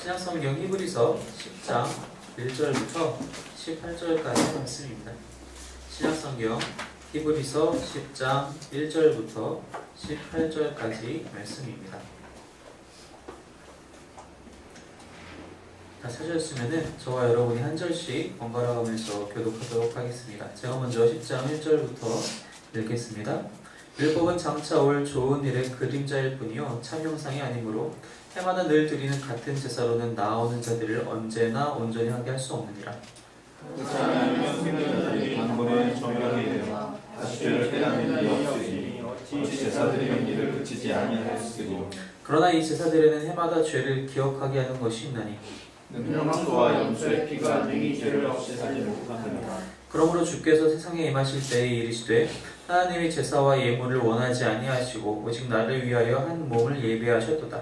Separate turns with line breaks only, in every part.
신약성경 히브리서 10장 1절부터 18절까지 말씀입니다. 신약성경 히브리서 10장 1절부터 18절까지 말씀입니다. 다 찾으셨으면 저와 여러분이 한 절씩 번갈아 가면서 교독하도록 하겠습니다. 제가 먼저 10장 1절부터 읽겠습니다. 율법은 장차 올 좋은 일의 그림자일 뿐이요 참 형상이 아니므로 해마다 늘 드리는 같은 제사로는 나아오는 자들을 언제나 온전히 하게 할 수 없느니라.
그렇지 않으면 숨기는 자들이 단번에 정결하게 되어 다시 죄를 깨닫는 일이 없으니 어찌 제사 드리는 일을 그치지 아니하였으리.
그러나 이 제사들에는 해마다 죄를 기억하게 하는 것이 있나니
능력과 염소의 피가 능히 죄를 없애하지 못하느니라.
그러므로 주께서 세상에 임하실 때에 이르시되 하나님의 제사와 예물을 원하지 아니하시고 오직 나를 위하여 한 몸을 예비하셨도다.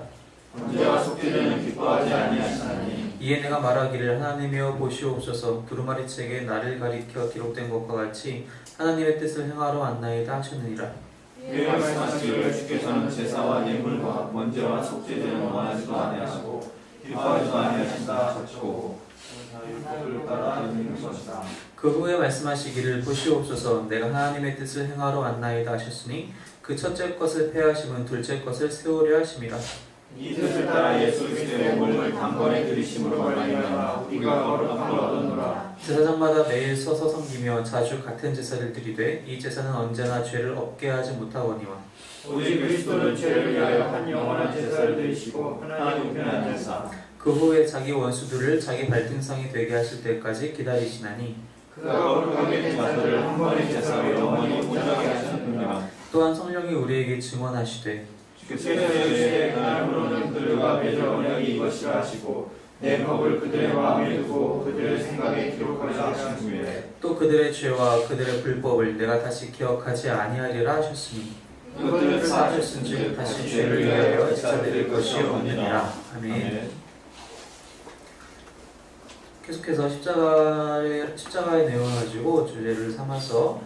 언제와 속죄는 기뻐하지 아니하시나니
이에 내가 말하기를 하나님이여 보시옵소서 두루마리 책에 나를 가리켜 기록된 것과 같이 하나님의 뜻을 행하러 왔나이다 하셨느니라.
이에 말씀하시기를 주께서는 제사와 예물과 번제와 속죄제는 원하지도 아니하시고 기뻐하지도 아니하신다 하셨고 율법을 따라 있는 것이다.
그 후에 말씀하시기를 보시옵소서 내가 하나님의 뜻을 행하러 왔나이다 하셨으니 그 첫째 것을 폐하심은 둘째 것을 세우려 하심이라.
이 뜻을 따라 예수 그리스도의 몸을 단번에 들이심으로 말미암아 우리가 거룩함을 얻었노라.
제사장마다 매일 서서 섬기며 자주 같은 제사를 드리되 이 제사는 언제나 죄를 없게 하지 못하거니와
오직 그리스도는 죄를 위하여 한 영원한 제사를 드리시고 하나님 우편한 제사
그 후에 자기 원수들을 자기 발등상이 되게 하실 때까지 기다리시나니
그가 거룩하게 된 자들을 한 번의 제사로 영원히 온전하게 하셨느니라.
또한 성령이 우리에게 증언하시되
주께서의 그날로는 그들과 맺을 언약이 이것이라 하시고 내 법을 그들의 마음에 두고 그들의 생각에 기록하자 하신 후에
또 그들의 죄와 그들의 불법을 내가 다시 기억하지 아니하리라 하셨으니
이것들을
사하셨은즉 다시 죄를 위하여 제사드릴 것이 없느니라. 아멘. 계속해서 십자가의 내용을 가지고 주제를 삼아서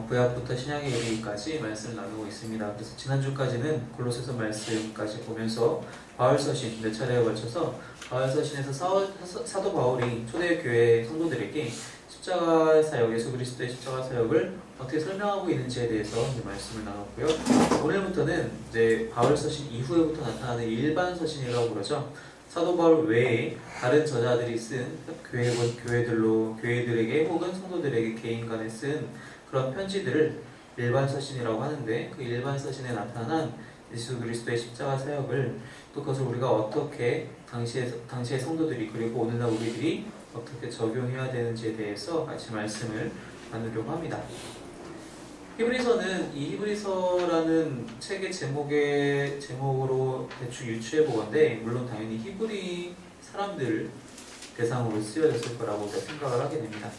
구약부터 신약에 이르기까지 말씀을 나누고 있습니다. 그래서 지난주까지는 골로새서 말씀까지 보면서 바울서신 몇 차례에 걸쳐서 바울서신에서 사도 바울이 초대교회 성도들에게 십자가의 사역, 예수 그리스도의 십자가 사역을 어떻게 설명하고 있는지에 대해서 이제 말씀을 나눴고요. 오늘부터는 이제 바울서신 이후에부터 나타나는 일반 서신이라고 그러죠. 사도 바울 외에 다른 저자들이 쓴 교회들에게 혹은 성도들에게 개인 간에 쓴 그런 편지들을 일반 서신이라고 하는데 그 일반 서신에 나타난 예수 그리스도의 십자가 사역을 또 그것을 우리가 어떻게 당시의 성도들이 그리고 오늘날 우리들이 어떻게 적용해야 되는지에 대해서 같이 말씀을 나누려고 합니다. 히브리서는 이 히브리서라는 책의 제목으로 대충 유추해 보건데 물론 당연히 히브리 사람들 대상으로 쓰여졌을 거라고 생각을 하게 됩니다.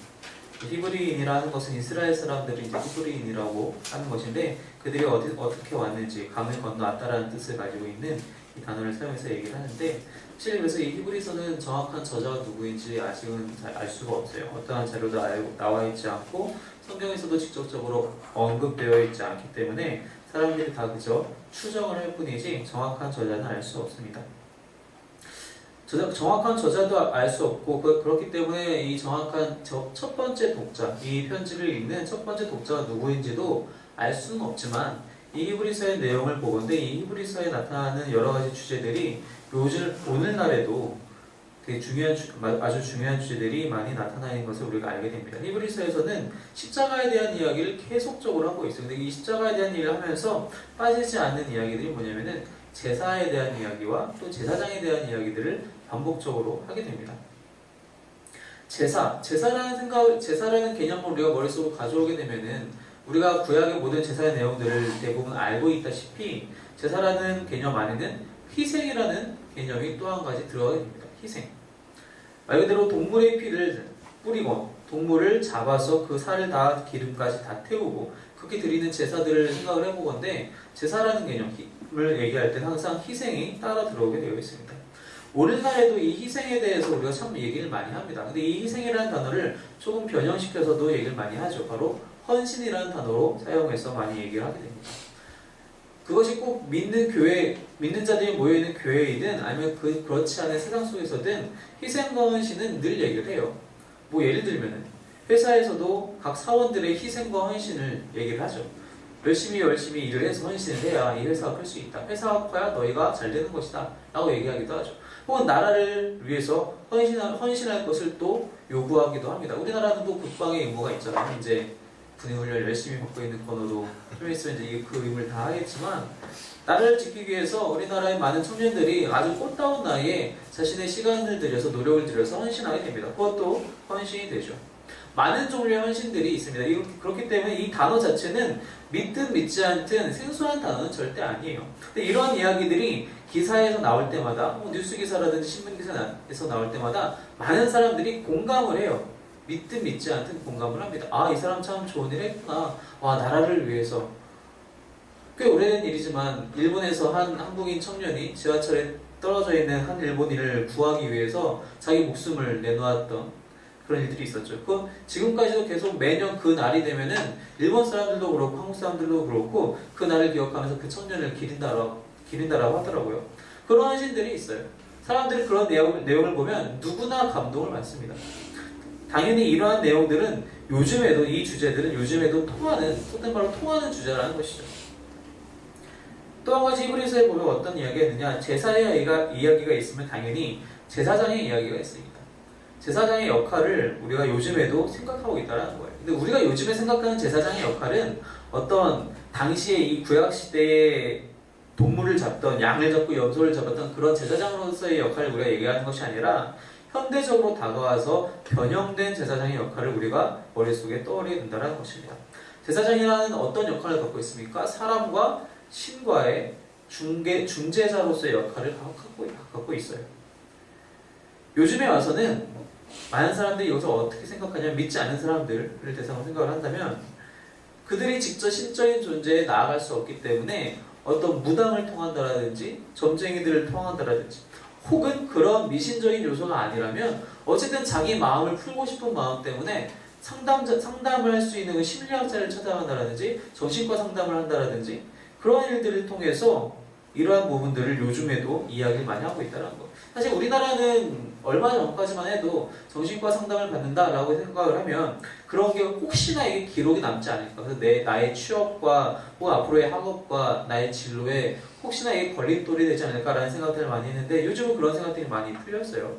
히브리인이라는 것은 이스라엘 사람들이 이제 히브리인이라고 하는 것인데 그들이 어떻게 왔는지 강을 건너왔다라는 뜻을 가지고 있는 이 단어를 사용해서 얘기를 하는데 사실 그래서 이 히브리서는 정확한 저자가 누구인지 아직은 잘 알 수가 없어요. 어떠한 자료도 나와 있지 않고 성경에서도 직접적으로 언급되어 있지 않기 때문에 사람들이 다 그저 추정을 할 뿐이지 정확한 저자는 알 수 없습니다. 정확한 저자도 알 수 없고 그렇기 때문에 이 정확한 첫 번째 독자, 이 편지를 읽는 첫 번째 독자가 누구인지도 알 수는 없지만 이 히브리서의 내용을 보건대 이 히브리서에 나타나는 여러 가지 주제들이 오늘날에도 되게 아주 중요한 주제들이 많이 나타나 있는 것을 우리가 알게 됩니다. 히브리서에서는 십자가에 대한 이야기를 계속적으로 하고 있어요. 근데 이 십자가에 대한 이야기를 하면서 빠지지 않는 이야기들이 뭐냐면은 제사에 대한 이야기와 또 제사장에 대한 이야기들을 반복적으로 하게 됩니다. 제사라는 개념을 우리가 머릿속으로 가져오게 되면은 우리가 구약의 모든 제사의 내용들을 대부분 알고 있다시피 제사라는 개념 안에는 희생이라는 개념이 또 한 가지 들어가게 됩니다. 희생. 말 그대로 동물의 피를 뿌리고 동물을 잡아서 그 살을 다 기름까지 다 태우고 그렇게 드리는 제사들을 생각을 해보건데 제사라는 개념을 얘기할 때는 항상 희생이 따라 들어오게 되어 있습니다. 오늘날에도 이 희생에 대해서 우리가 참 얘기를 많이 합니다. 근데 이 희생이라는 단어를 조금 변형시켜서도 얘기를 많이 하죠. 바로 헌신이라는 단어로 사용해서 많이 얘기를 하게 됩니다. 그것이 꼭 믿는 자들이 모여있는 교회이든 아니면 그렇지 않은 세상 속에서든 희생과 헌신은 늘 얘기를 해요. 뭐 예를 들면은 회사에서도 각 사원들의 희생과 헌신을 얘기를 하죠. 열심히 일을 해서 헌신을 해야 이 회사가 클 수 있다. 회사가 커야 너희가 잘 되는 것이다. 라고 얘기하기도 하죠. 혹은 나라를 위해서 헌신할 것을 또 요구하기도 합니다. 우리나라는 또 국방의 의무가 있잖아요. 이제 군의훈련 열심히 받고 있는 건호도 좀 있으면 이제 그 의무를 다 하겠지만, 나라를 지키기 위해서 우리나라의 많은 청년들이 아주 꽃다운 나이에 자신의 시간을 들여서 노력을 들여서 헌신하게 됩니다. 그것도 헌신이 되죠. 많은 종류의 헌신들이 있습니다. 그렇기 때문에 이 단어 자체는 믿든 믿지 않든 생소한 단어는 절대 아니에요. 근데 이런 이야기들이 기사에서 나올 때마다, 뉴스 기사라든지 신문 기사에서 나올 때마다 많은 사람들이 공감을 해요. 믿든 믿지 않든 공감을 합니다. 아, 이 사람 참 좋은 일 했구나. 와, 나라를 위해서. 꽤 오래된 일이지만 일본에서 한 한국인 청년이 지하철에 떨어져 있는 한 일본인을 구하기 위해서 자기 목숨을 내놓았던 그런 일들이 있었죠. 그 지금까지도 계속 매년 그 날이 되면은 일본 사람들도 그렇고 한국 사람들도 그렇고 그 날을 기억하면서 그 청년을 기린다라고 하더라고요. 그런 헌신들이 있어요. 사람들이 그런 내용을 보면 누구나 감동을 받습니다. 당연히 이러한 내용들은 요즘에도, 이 주제들은 요즘에도 속된 말로 통하는 주제라는 것이죠. 또 한 가지 히브리서에 보면 어떤 이야기가 있느냐, 제사의 이야기가 있으면 당연히 제사장의 이야기가 있습니다. 제사장의 역할을 우리가 요즘에도 생각하고 있다는 거예요. 근데 우리가 요즘에 생각하는 제사장의 역할은 어떤 당시에 이 구약시대에 동물을 잡던, 양을 잡고 염소를 잡았던 그런 제사장으로서의 역할을 우리가 얘기하는 것이 아니라 현대적으로 다가와서 변형된 제사장의 역할을 우리가 머릿속에 떠올리게 된다는 것입니다. 제사장이라는 어떤 역할을 갖고 있습니까? 사람과 신과의 중재자로서의 역할을 갖고 있어요. 요즘에 와서는 많은 사람들이 여기서 어떻게 생각하냐면, 믿지 않는 사람들을 대상으로 생각을 한다면 그들이 직접 신적인 존재에 나아갈 수 없기 때문에 어떤 무당을 통한다라든지 점쟁이들을 통한다라든지 혹은 그런 미신적인 요소가 아니라면 어쨌든 자기 마음을 풀고 싶은 마음 때문에 상담을 할 수 있는 그 심리학자를 찾아간다라든지 정신과 상담을 한다라든지 그런 일들을 통해서 이러한 부분들을 요즘에도 이야기를 많이 하고 있다는 거. 사실 우리나라는 얼마 전까지만 해도 정신과 상담을 받는다라고 생각을 하면 그런 게 혹시나 이게 기록이 남지 않을까. 그래서 나의 취업과 혹은 앞으로의 학업과 나의 진로에 혹시나 이게 걸림돌이 되지 않을까라는 생각들을 많이 했는데 요즘은 그런 생각들이 많이 풀렸어요.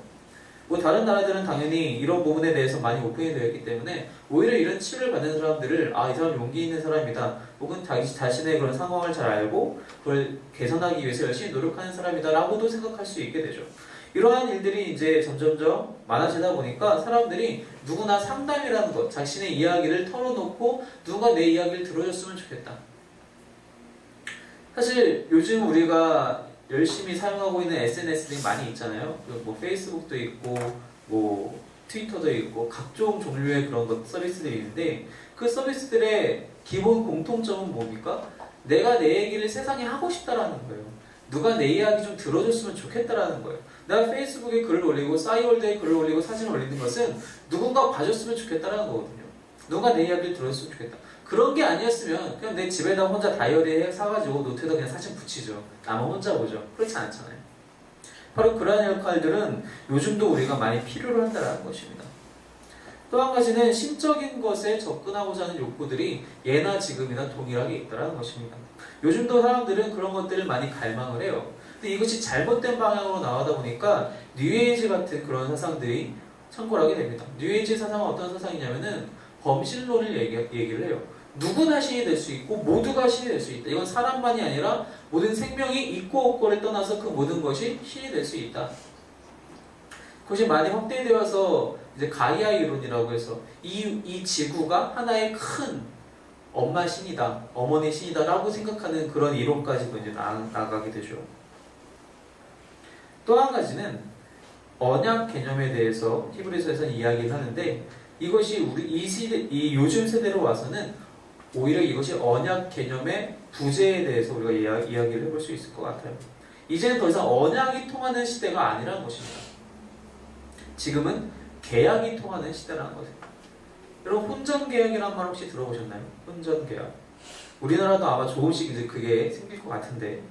뭐 다른 나라들은 당연히 이런 부분에 대해서 많이 오픈이 되어 있기 때문에 오히려 이런 치료를 받는 사람들을 이 사람 용기 있는 사람이다, 혹은 자신의 그런 상황을 잘 알고 그걸 개선하기 위해서 열심히 노력하는 사람이다 라고도 생각할 수 있게 되죠. 이러한 일들이 이제 점점점 많아지다 보니까 사람들이 누구나 상담이라는 것, 자신의 이야기를 털어놓고 누가 내 이야기를 들어줬으면 좋겠다. 사실 요즘 우리가 열심히 사용하고 있는 SNS들이 많이 있잖아요. 뭐 페이스북도 있고 뭐 트위터도 있고 각종 종류의 그런 서비스들이 있는데 그 서비스들의 기본 공통점은 뭡니까? 내가 내 얘기를 세상에 하고 싶다라는 거예요. 누가 내 이야기 좀 들어줬으면 좋겠다라는 거예요. 내가 페이스북에 글을 올리고 싸이월드에 글을 올리고 사진을 올리는 것은 누군가 봐줬으면 좋겠다라는 거거든요. 누가 내 이야기를 들어줬으면 좋겠다. 그런 게 아니었으면 그냥 내 집에다 혼자 다이어리에 사가지고 노트에다 그냥 사진 붙이죠. 나만 혼자 보죠. 그렇지 않잖아요. 바로 그러한 역할들은 요즘도 우리가 많이 필요로 한다는 것입니다. 또 한 가지는 심적인 것에 접근하고자 하는 욕구들이 예나 지금이나 동일하게 있다는 것입니다. 요즘도 사람들은 그런 것들을 많이 갈망을 해요. 근데 이것이 잘못된 방향으로 나가다 보니까 뉴에이지 같은 그런 사상들이 창궐하게 됩니다. 뉴에이지 사상은 어떤 사상이냐면은 범실론을 얘기를 해요. 누구나 신이 될 수 있고 모두가 신이 될 수 있다. 이건 사람만이 아니라 모든 생명이 있고 없고를 떠나서 그 모든 것이 신이 될 수 있다. 그것이 많이 확대되어서 이제 가이아 이론이라고 해서 이 지구가 하나의 큰 엄마 신이다, 어머니 신이다라고 생각하는 그런 이론까지도 이제 나가게 되죠. 또 한 가지는 언약 개념에 대해서 히브리서에서는 이야기를 하는데 이것이 이 요즘 세대로 와서는 오히려 이것이 언약 개념의 부재에 대해서 우리가 이야기를 해볼 수 있을 것 같아요. 이제는 더 이상 언약이 통하는 시대가 아니라는 것입니다. 지금은 계약이 통하는 시대라는 거죠. 여러분 혼전계약이라는 말 혹시 들어보셨나요? 혼전계약. 우리나라도 아마 조금씩 이제 그게 생길 것 같은데,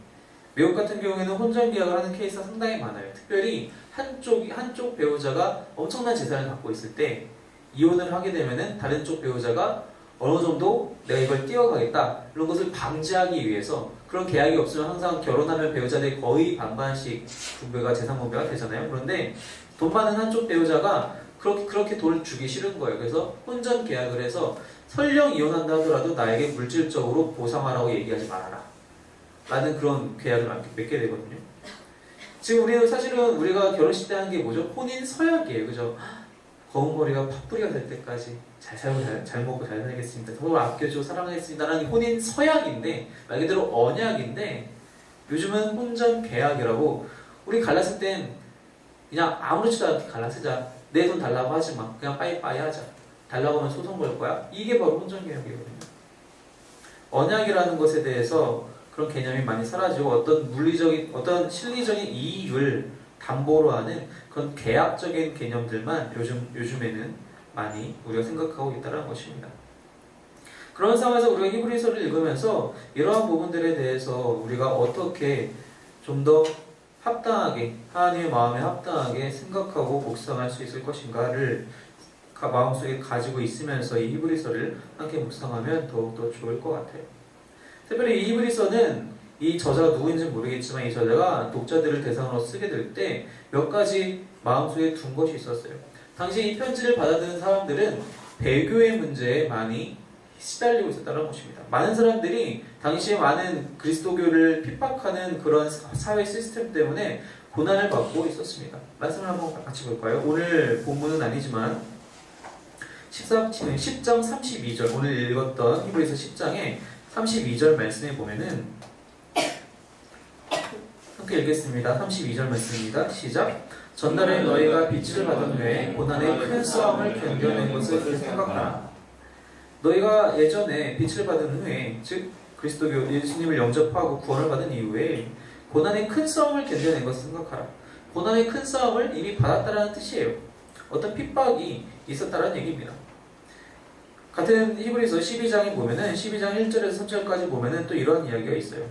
미국 같은 경우에는 혼전 계약을 하는 케이스가 상당히 많아요. 특별히 한쪽 배우자가 엄청난 재산을 갖고 있을 때 이혼을 하게 되면은 다른 쪽 배우자가 어느 정도 내가 이걸 띄어가겠다 이런 것을 방지하기 위해서, 그런 계약이 없으면 항상 결혼하면 배우자들이 거의 반반씩 분배가 재산 분배가 되잖아요. 그런데 돈 많은 한쪽 배우자가 그렇게 돈을 주기 싫은 거예요. 그래서 혼전 계약을 해서 설령 이혼한다 하더라도 나에게 물질적으로 보상하라고 얘기하지 말아라 라는 그런 계약을 맺게 되거든요. 지금 우리는 사실은 우리가 결혼식 때 하는 게 뭐죠? 혼인 서약이에요. 그죠? 검은 머리가 팥뿌리가 될 때까지 잘 살고 잘 먹고 잘 살겠습니다. 서로 아껴주고 사랑하겠습니다 라는 혼인 서약인데, 말 그대로 언약인데, 요즘은 혼전 계약이라고, 우리 갈랐을 땐 그냥 아무렇지도 않게 갈라쓰자. 내 돈 달라고 하지 마. 그냥 빠이빠이 하자. 달라고 하면 소송 걸 거야. 이게 바로 혼전 계약이거든요. 언약이라는 것에 대해서 그런 개념이 많이 사라지고 어떤 실리적인 이익을 담보로 하는 그런 계약적인 개념들만 요즘에는 많이 우리가 생각하고 있다는 것입니다. 그런 상황에서 우리가 히브리서를 읽으면서 이러한 부분들에 대해서 우리가 어떻게 좀 더 합당하게, 하나님의 마음에 합당하게 생각하고 묵상할 수 있을 것인가를 마음속에 가지고 있으면서 이 히브리서를 함께 묵상하면 더욱더 좋을 것 같아요. 특별히 이 히브리서는 이 저자가 누구인지 모르겠지만 이 저자가 독자들을 대상으로 쓰게 될 때 몇 가지 마음속에 둔 것이 있었어요. 당시 이 편지를 받아들인 사람들은 배교의 문제에 많이 시달리고 있었다는 것입니다. 많은 사람들이 당시에 많은 그리스도교를 핍박하는 그런 사회 시스템 때문에 고난을 받고 있었습니다. 말씀을 한번 같이 볼까요? 오늘 본문은 아니지만 10장 32절, 오늘 읽었던 히브리서 10장에 32절 말씀에 보면은, 함께 읽겠습니다. 32절 말씀입니다. 시작. 전날에 너희가 빛을 받은 후에 고난의 큰 싸움을 견뎌낸 것을 생각하라. 너희가 예전에 빛을 받은 후에, 즉 그리스도교 예수님을 영접하고 구원을 받은 이후에 고난의 큰 싸움을 견뎌낸 것을 생각하라. 고난의 큰 싸움을 이미 받았다라는 뜻이에요. 어떤 핍박이 있었다라는 얘기입니다. 같은 히브리서 12장에 보면은 12장 1절에서 3절까지 보면은 또 이런 이야기가 있어요.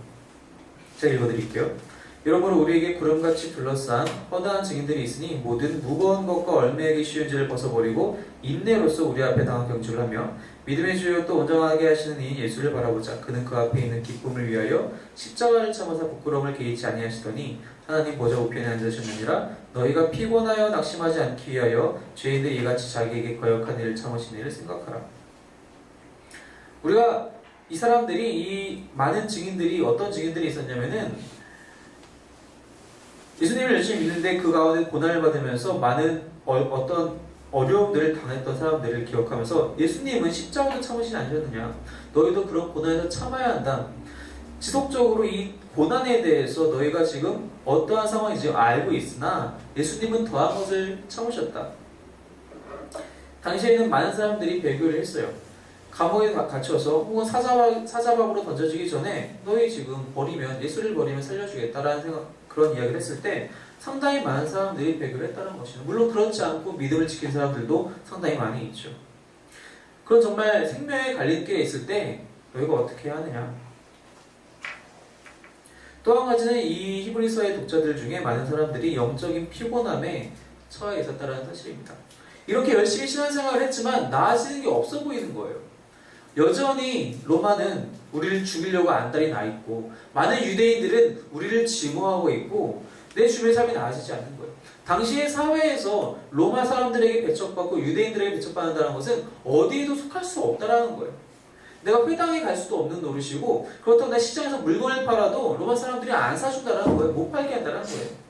제가 읽어드릴게요. 여러분은 우리에게 구름같이 둘러싼 허다한 증인들이 있으니 모든 무거운 것과 얼매이기 쉬운 죄를 벗어버리고 인내로서 우리 앞에 당한 경주를 하며 믿음의 주요 또 온전하게 하시는 이 예수를 바라보자. 그는 그 앞에 있는 기쁨을 위하여 십자가를 참아서 부끄러움을 개의치 아니하시더니 하나님 보좌 우편에 앉으셨느니라. 너희가 피곤하여 낙심하지 않기 위하여 죄인들이 이같이 자기에게 거역한 일을 참으신 일을 생각하라. 우리가 이 사람들이, 이 많은 증인들이, 어떤 증인들이 있었냐면은 예수님을 열심히 믿는데 그 가운데 고난을 받으면서 많은 어떤 어려움들을 당했던 사람들을 기억하면서 예수님은 십자가도 참으시지 않으셨느냐, 너희도 그런 고난에서 참아야 한다. 지속적으로 이 고난에 대해서 너희가 지금 어떠한 상황인지 알고 있으나 예수님은 더한 것을 참으셨다. 당시에는 많은 사람들이 배교를 했어요. 감옥에 갇혀서 혹은 사자박으로 던져지기 전에 너희 지금 버리면, 예수를 버리면 살려주겠다라는 그런 이야기를 했을 때 상당히 많은 사람들이 배교를 했다는 것이죠. 물론 그렇지 않고 믿음을 지킨 사람들도 상당히 많이 있죠. 그런 정말 생명의 갈림길에 있을 때 너희가 어떻게 해야 하느냐. 또 한 가지는 이 히브리서의 독자들 중에 많은 사람들이 영적인 피곤함에 처해 있었다는 사실입니다. 이렇게 열심히 신앙생활을 했지만 나아지는 게 없어 보이는 거예요. 여전히 로마는 우리를 죽이려고 안달이 나 있고, 많은 유대인들은 우리를 증오하고 있고, 내 주변의 삶이 나아지지 않는 거예요. 당시의 사회에서 로마 사람들에게 배척받고 유대인들에게 배척받는다는 것은 어디에도 속할 수 없다는 거예요. 내가 회당에 갈 수도 없는 노릇이고, 그렇다고 내 시장에서 물건을 팔아도 로마 사람들이 안 사준다는 거예요. 못 팔게 한다는 거예요.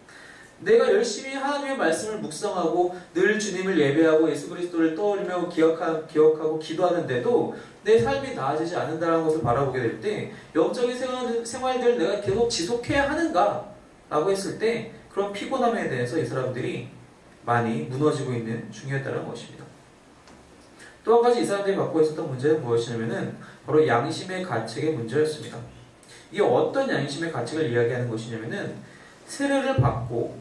내가 열심히 하나님의 말씀을 묵상하고 늘 주님을 예배하고 예수 그리스도를 떠올리며 기억하고 기도하는데도 내 삶이 나아지지 않는다는 것을 바라보게 될 때 영적인 생활들을 내가 계속 지속해야 하는가? 라고 했을 때 그런 피곤함에 대해서 이 사람들이 많이 무너지고 있는 중이었다는 것입니다. 또 한 가지 이 사람들이 갖고 있었던 문제는 무엇이냐면은 바로 양심의 가책의 문제였습니다. 이게 어떤 양심의 가책을 이야기하는 것이냐면은 세례를 받고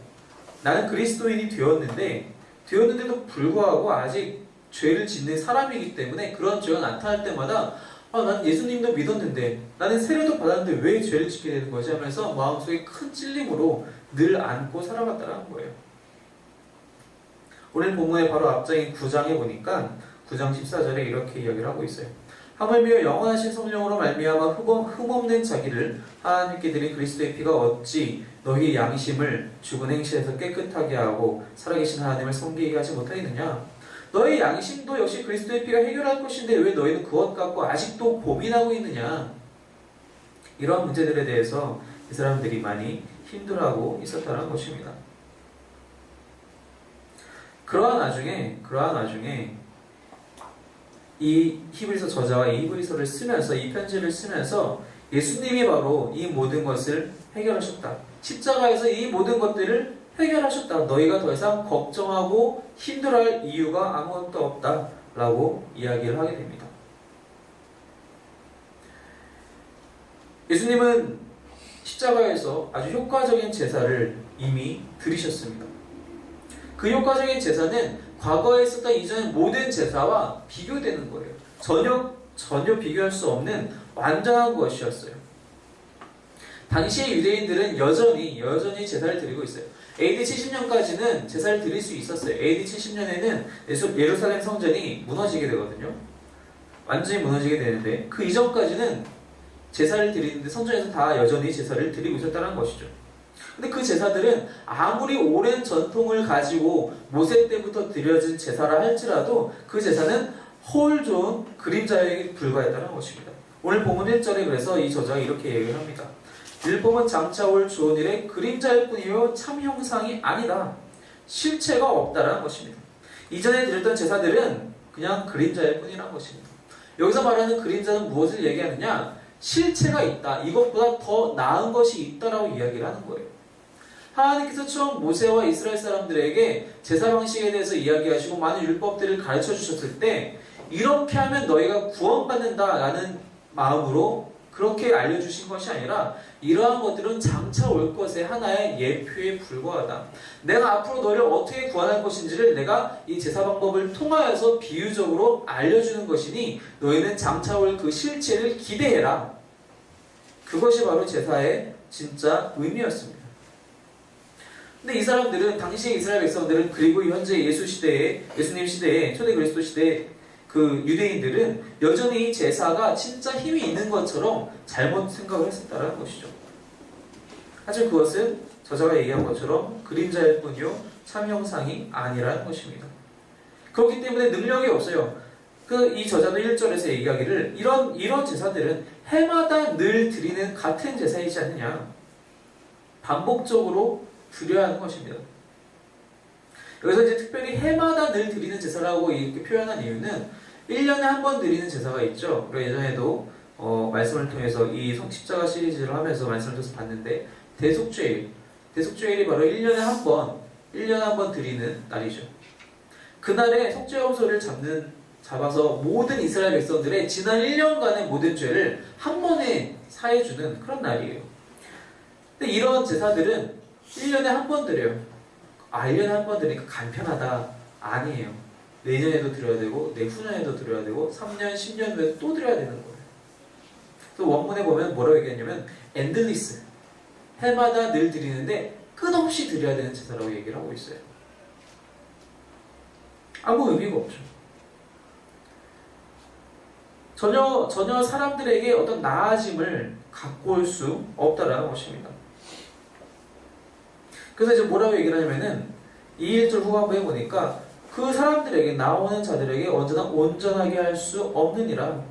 나는 그리스도인이 되었는데도 불구하고 아직 죄를 짓는 사람이기 때문에 그런 죄가 나타날 때마다 난 예수님도 믿었는데, 나는 세례도 받았는데 왜 죄를 짓게 되는 거지? 하면서 마음속에 큰 찔림으로 늘 안고 살아갔다는 거예요. 오늘 본문의 바로 앞장인 9장에 보니까 9장 14절에 이렇게 이야기를 하고 있어요. 하물며 영원하신 성령으로 말미암아 흠없는 자기를 하나님께 드린 그리스도의 피가 어찌 너희 양심을 죽은 행실에서 깨끗하게 하고 살아계신 하나님을 섬기게 하지 못하겠느냐? 너희 양심도 역시 그리스도의 피가 해결할 것인데 왜 너희는 그것 갖고 아직도 고민하고 있느냐? 이러한 문제들에 대해서 이 사람들이 많이 힘들어하고 있었다는 것입니다. 그러한 와중에 이 히브리서 저자가 이 히브리서를 쓰면서, 이 편지를 쓰면서 예수님이 바로 이 모든 것을 해결하셨다. 십자가에서 이 모든 것들을 해결하셨다. 너희가 더 이상 걱정하고 힘들어할 이유가 아무것도 없다. 라고 이야기를 하게 됩니다. 예수님은 십자가에서 아주 효과적인 제사를 이미 드리셨습니다. 그 효과적인 제사는 과거에 있었던 이전의 모든 제사와 비교되는 거예요. 전혀 비교할 수 없는 완전한 것이었어요. 당시의 유대인들은 여전히 제사를 드리고 있어요. AD 70년까지는 제사를 드릴 수 있었어요. AD 70년에는 예루살렘 성전이 무너지게 되거든요. 완전히 무너지게 되는데 그 이전까지는 제사를 드리는데 성전에서 다 여전히 제사를 드리고 있었다는 것이죠. 근데 그 제사들은 아무리 오랜 전통을 가지고 모세 때부터 드려진 제사라 할지라도 그 제사는 허울 좋은 그림자에 불과했다는 것입니다. 오늘 본문 1절에 그래서 이 저자가 이렇게 얘기를 합니다. 율법은 장차 올 좋은 일의 그림자일 뿐이요 참 형상이 아니다. 실체가 없다라는 것입니다. 이전에 드렸던 제사들은 그냥 그림자일 뿐이라는 것입니다. 여기서 말하는 그림자는 무엇을 얘기하느냐? 실체가 있다. 이것보다 더 나은 것이 있다라고 이야기를 하는 거예요. 하나님께서 처음 모세와 이스라엘 사람들에게 제사 방식에 대해서 이야기하시고 많은 율법들을 가르쳐 주셨을 때 이렇게 하면 너희가 구원받는다라는 마음으로 그렇게 알려주신 것이 아니라 이러한 것들은 장차 올 것의 하나의 예표에 불과하다. 내가 앞으로 너희를 어떻게 구원할 것인지를 내가 이 제사 방법을 통하여서 비유적으로 알려주는 것이니 너희는 장차 올 그 실체를 기대해라. 그것이 바로 제사의 진짜 의미였습니다. 근데 이 사람들은 당시의 이스라엘 백성들은 그리고 현재 예수님 시대에 초대 그리스도 시대에 그 유대인들은 여전히 제사가 진짜 힘이 있는 것처럼 잘못 생각을 했었다는 것이죠. 하지만 그것은 저자가 얘기한 것처럼 그림자일 뿐이요 참 형상이 아니라는 것입니다. 그렇기 때문에 능력이 없어요. 이 저자도 1절에서 얘기하기를 이런 제사들은 해마다 늘 드리는 같은 제사이지 않느냐. 반복적으로 드려야 하는 것입니다. 여기서 이제 특별히 해마다 늘 드리는 제사라고 이렇게 표현한 이유는 1년에 한 번 드리는 제사가 있죠. 우리 예전에도 말씀을 통해서 이 십자가 시리즈를 하면서 말씀을 통해서 봤는데 대속죄일이 바로 1년에 한 번 드리는 날이죠. 그날에 속죄염소를 잡아서 모든 이스라엘 백성들의 지난 1년간의 모든 죄를 한 번에 사해주는 그런 날이에요. 근데 이런 제사들은 1년에 한 번 드려요. 1년에 한 번 드리니까 간편하다. 아니에요. 내년에도 드려야 되고 내후년에도 드려야 되고 3년, 10년 후에도 또 드려야 되는 거예요. 또 원문에 보면 뭐라고 얘기했냐면 엔들리스. 해마다 늘 드리는데 끝없이 드려야 되는 제사라고 얘기를 하고 있어요. 아무 의미가 없죠. 전혀 사람들에게 어떤 나아짐을 갖고 올 수 없다라는 것입니다. 그래서 이제 뭐라고 얘기를 하냐면은 2.1절 후반부에 보니까 그 사람들에게 나오는 자들에게 언제나 온전하게 할 수 없느니라.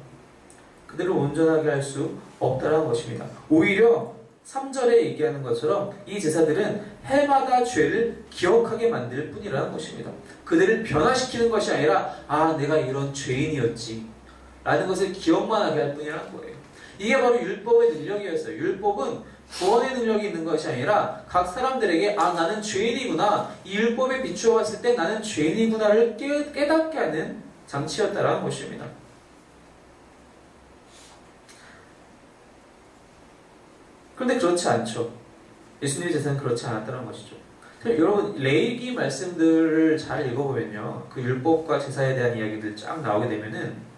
그들을 온전하게 할 수 없다라는 것입니다. 오히려 3절에 얘기하는 것처럼 이 제사들은 해마다 죄를 기억하게 만들 뿐이라는 것입니다. 그들을 변화시키는 것이 아니라 내가 이런 죄인이었지 라는 것을 기억만 하게 할 뿐이라는 거예요. 이게 바로 율법의 능력이었어요. 율법은 구원의 능력이 있는 것이 아니라 각 사람들에게 나는 죄인이구나, 이 율법에 비추어 봤을 때 나는 죄인이구나를 깨닫게 하는 장치였다라는 것입니다. 그런데 그렇지 않죠. 예수님의 제사는 그렇지 않았다는 것이죠. 여러분 레위기 말씀들을 잘 읽어보면요, 그 율법과 제사에 대한 이야기들 쫙 나오게 되면은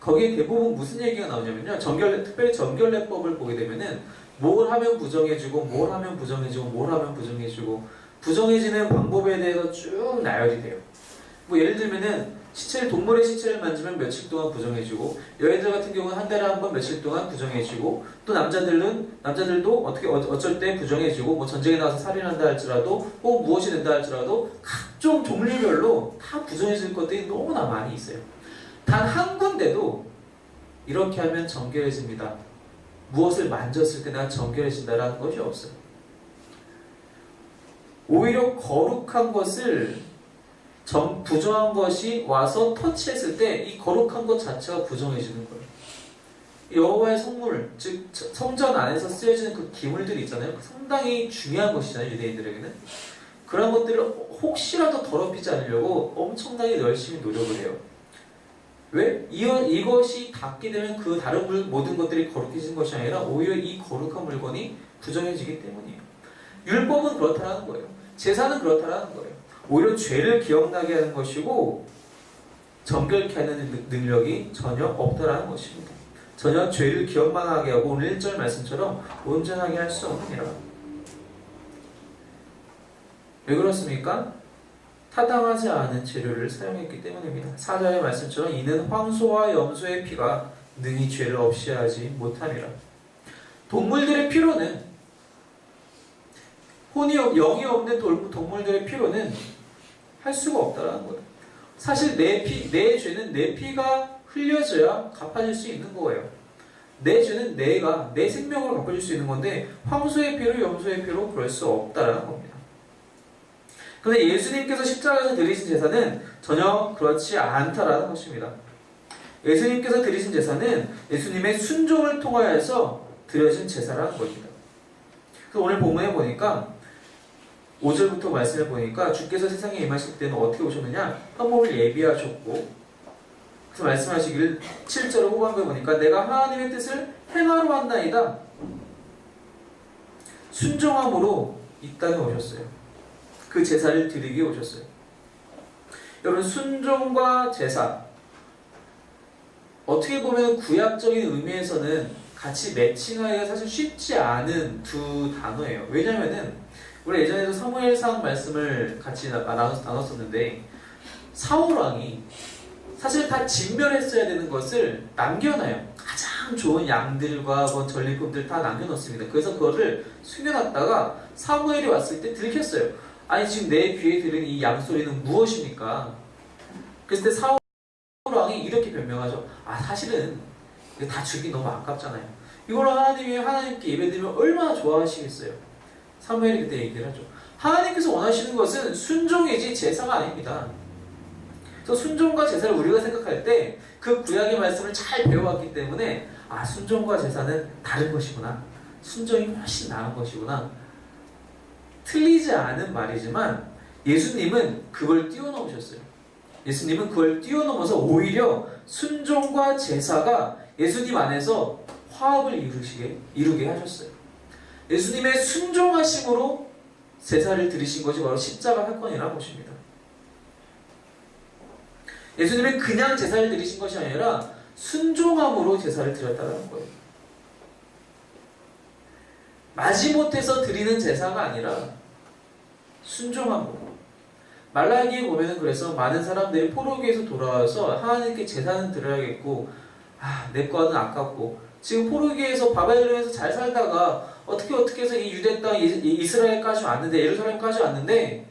거기에 대부분 무슨 얘기가 나오냐면요. 특별히 정결례법을 보게 되면은 뭘 하면 부정해지고, 뭘 하면 부정해지고, 뭘 하면 부정해지고, 부정해지는 방법에 대해서 쭉 나열이 돼요. 뭐 예를 들면은 동물의 시체를 만지면 며칠 동안 부정해지고, 여인들 같은 경우는 한 달에 한 번 며칠 동안 부정해지고, 또 남자들도 어쩔 때 부정해지고, 뭐 전쟁에 나가서 살인한다 할지라도, 혹은 무엇이 된다 할지라도 각종 종류별로 다 부정해질 것들이 너무나 많이 있어요. 단 한 군데도 이렇게 하면 정결해집니다, 무엇을 만졌을 때 난 정결해진다라는 것이 없어요. 오히려 거룩한 것을 부정한 것이 와서 터치했을 때 이 거룩한 것 자체가 부정해지는 거예요. 여호와의 성물, 즉 성전 안에서 쓰여지는 그 기물들이 있잖아요. 상당히 중요한 것이잖아요, 유대인들에게는. 그런 것들을 혹시라도 더럽히지 않으려고 엄청나게 열심히 노력을 해요. 왜? 이것이 닿게 되면 그 다른 모든 것들이 거룩해지는 것이 아니라 오히려 이 거룩한 물건이 부정해지기 때문이에요. 율법은 그렇다라는 거예요. 제사는 그렇다라는 거예요. 오히려 죄를 기억나게 하는 것이고 정결케 하는 능력이 전혀 없다라는 것입니다. 전혀 죄를 기억만 하게 하고 오늘 1절 말씀처럼 온전하게 할 수 없느니라. 왜 그렇습니까? 타당하지 않은 재료를 사용했기 때문입니다. 4절의 말씀처럼 이는 황소와 염소의 피가 능히 죄를 없이 하지 못함이라. 동물들의 피로는 영이 없는 동물들의 피로는 할 수가 없다라는 거예요. 사실 내 죄는 내 피가 흘려져야 갚아질 수 있는 거예요. 내 죄는 내 생명으로 갚아질 수 있는 건데 황소의 피로 염소의 피로 그럴 수 없다라는 겁니다. 그런데 예수님께서 십자가에서 드리신 제사는 전혀 그렇지 않다라는 것입니다. 예수님께서 드리신 제사는 예수님의 순종을 통하여서 드려진 제사라는 겁니다. 그래서 오늘 본문에 보니까 5절부터 말씀을 보니까 주께서 세상에 임하실 때는 어떻게 오셨느냐? 한 몸을 예비하셨고, 그래서 말씀하시기를 7절 후반부에 보니까 내가 하나님의 뜻을 행하러 왔나이다. 순종함으로 이 땅에 오셨어요. 그 제사를 드리기에 오셨어요. 여러분, 순종과 제사, 어떻게 보면 구약적인 의미에서는 같이 매칭하기가 사실 쉽지 않은 두 단어예요. 왜냐면은 우리 예전에도 사무엘상 말씀을 같이 나눴었는데 사울왕이 사실 다 진멸했어야 되는 것을 남겨놔요. 가장 좋은 양들과 전리품들 다 남겨놓습니다. 그래서 그거를 숨겨놨다가 사무엘이 왔을 때 들켰어요. 아니 지금 내 귀에 들은 이 양소리는 무엇입니까? 그랬을 때 사울왕이 이렇게 변명하죠. 사실은 이거 다 주기 너무 아깝잖아요. 이걸로 하나님께 예배드리면 얼마나 좋아하시겠어요. 사무엘이 그때 얘기를 하죠. 하나님께서 원하시는 것은 순종이지 제사가 아닙니다. 그래서 순종과 제사를 우리가 생각할 때 그 구약의 말씀을 잘 배워왔기 때문에 순종과 제사는 다른 것이구나. 순종이 훨씬 나은 것이구나. 틀리지 않은 말이지만 예수님은 그걸 뛰어넘으셨어요. 예수님은 그걸 뛰어넘어서 오히려 순종과 제사가 예수님 안에서 화합을 이루게 하셨어요. 예수님의 순종하심으로 제사를 드리신 것이 바로 십자가 사건이라는 것입니다. 예수님은 그냥 제사를 드리신 것이 아니라 순종함으로 제사를 드렸다는 거예요. 마지못해서 드리는 제사가 아니라 순종함으로. 말라기에 보면은 그래서 많은 사람들이 포로기에서 돌아와서 하나님께 제사는 드려야겠고 내 거는 아깝고 지금 포로기에서 바벨론에서 잘 살다가 어떻게 해서 이 유대 땅 이스라엘까지 왔는데 예루살렘까지 왔는데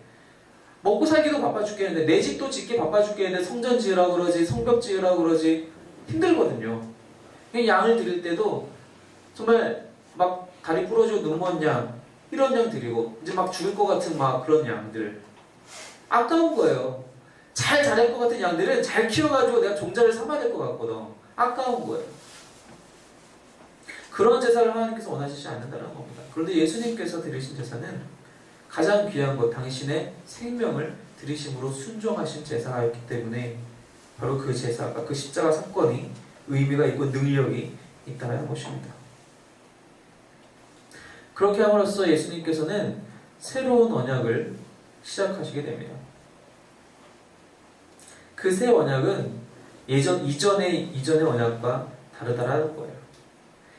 먹고 살기도 바빠 죽겠는데 내 집도 짓기 바빠 죽겠는데 성전 지으라고 그러지 성벽 지으라고 그러지 힘들거든요. 양을 드릴 때도 정말 막 다리 부러지고 눈먼 양 이런 양 드리고 이제 막 죽을 것 같은 막 그런 양들 아까운 거예요. 잘 자랄 것 같은 양들은 잘 키워가지고 내가 종자를 삼아야 될 것 같거든. 아까운 거예요. 그런 제사를 하나님께서 원하시지 않는다는 겁니다. 그런데 예수님께서 드리신 제사는 가장 귀한 것, 당신의 생명을 드리심으로 순종하신 제사였기 때문에 바로 그 제사가, 그 십자가 사건이 의미가 있고 능력이 있다는 것입니다. 그렇게 함으로써 예수님께서는 새로운 언약을 시작하시게 됩니다. 그 새 언약은 이전의 언약과 다르다라는 거예요.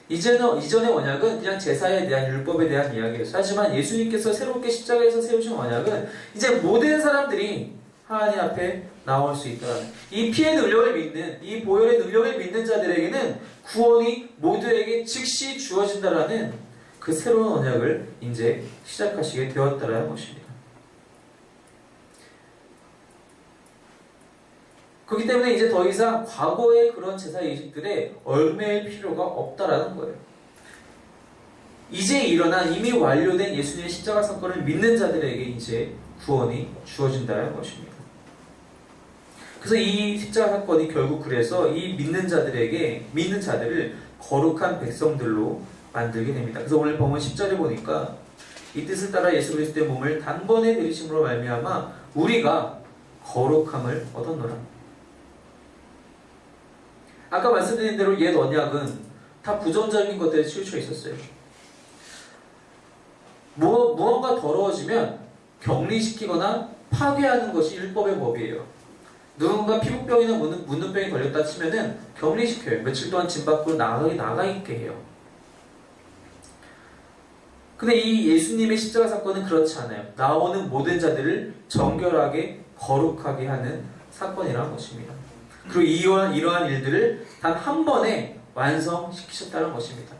이전의 언약은 그냥 제사에 대한 율법에 대한 이야기였어요. 하지만 예수님께서 새롭게 십자가에서 세우신 언약은 이제 모든 사람들이 하나님 앞에 나올 수 있다는, 이 피의 능력을 믿는, 이 보혈의 능력을 믿는 자들에게는 구원이 모두에게 즉시 주어진다라는 그 새로운 언약을 이제 시작하시게 되었다라는 것입니다. 그렇기 때문에 이제 더 이상 과거의 그런 제사 예식들에 얽매일 필요가 없다라는 거예요. 이제 일어난 이미 완료된 예수님의 십자가 사건을 믿는 자들에게 이제 구원이 주어진다는 것입니다. 그래서 이 십자가 사건이 결국 그래서 이 믿는 자들을 거룩한 백성들로 만들게 됩니다. 그래서 오늘 본문 10절에 보니까 이 뜻을 따라 예수 그리스도의 몸을 단번에 들이심으로 말미암아 우리가 거룩함을 얻었노라. 아까 말씀드린 대로 옛 언약은 다 부정적인 것들에 치우쳐 있었어요. 무언가 더러워지면 격리시키거나 파괴하는 것이 율법의 법이에요. 누군가 피부병이나 문둥병이 걸렸다 치면은 격리시켜요. 며칠 동안 집 밖으로 나가 있게 해요. 근데 이 예수님의 십자가 사건은 그렇지 않아요. 나오는 모든 자들을 정결하게 거룩하게 하는 사건이라는 것입니다. 그리고 이러한 일들을 단 한 번에 완성시키셨다는 것입니다.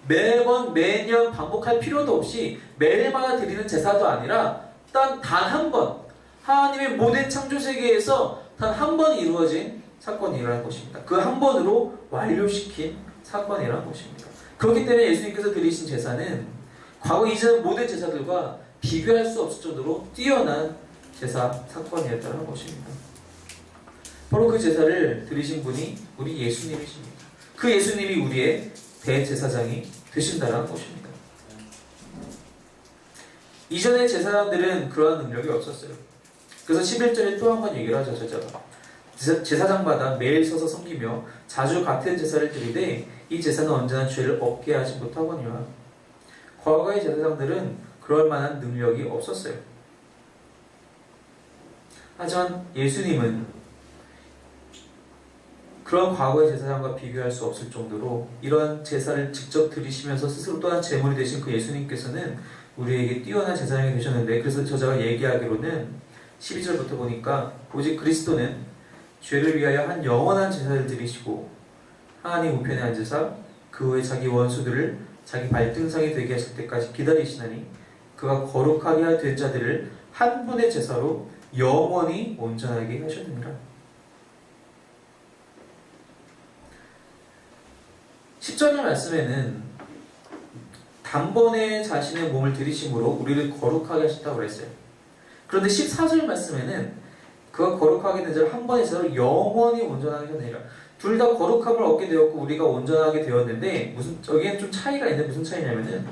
매년 반복할 필요도 없이 매일마다 드리는 제사도 아니라 단 한 번, 하나님의 모든 창조세계에서 단 한 번 이루어진 사건이라는 것입니다. 그 한 번으로 완료시킨 사건이라는 것입니다. 그렇기 때문에 예수님께서 드리신 제사는 과거 이전 모든 제사들과 비교할 수 없을 정도로 뛰어난 제사 사건이었다는 것입니다. 바로 그 제사를 드리신 분이 우리 예수님이십니다. 그 예수님이 우리의 대제사장이 되신다는 것입니다. 이전의 제사장들은 그러한 능력이 없었어요. 그래서 11절에 또 한 번 얘기를 하죠. 제사장마다 매일 서서 섬기며 자주 같은 제사를 드리되 이 제사는 언제나 죄를 없게 하지 못하거니와. 과거의 제사장들은 그럴 만한 능력이 없었어요. 하지만 예수님은 그런 과거의 제사장과 비교할 수 없을 정도로 이런 제사를 직접 드리시면서 스스로 또한 제물이 되신 그 예수님께서는 우리에게 뛰어난 제사장이 되셨는데, 그래서 저자가 얘기하기로는 12절부터 보니까 오직 그리스도는 죄를 위하여 한 영원한 제사를 드리시고 하나님 우편에 앉으사 그 후에 자기 원수들을 자기 발등상이 되게 하실 때까지 기다리시나니 그가 거룩하게 된 자들을 한 분의 제사로 영원히 온전하게 하셨느니라. 10절의 말씀에는 단번에 자신의 몸을 들이심으로 우리를 거룩하게 하셨다고 그랬어요. 그런데 14절 말씀에는 그가 거룩하게 된 자를 한 번에 제사로 영원히 온전하게 하느니라. 둘 다 거룩함을 얻게 되었고 우리가 온전하게 되었는데 여기엔 좀 차이가 있는데 무슨 차이냐면은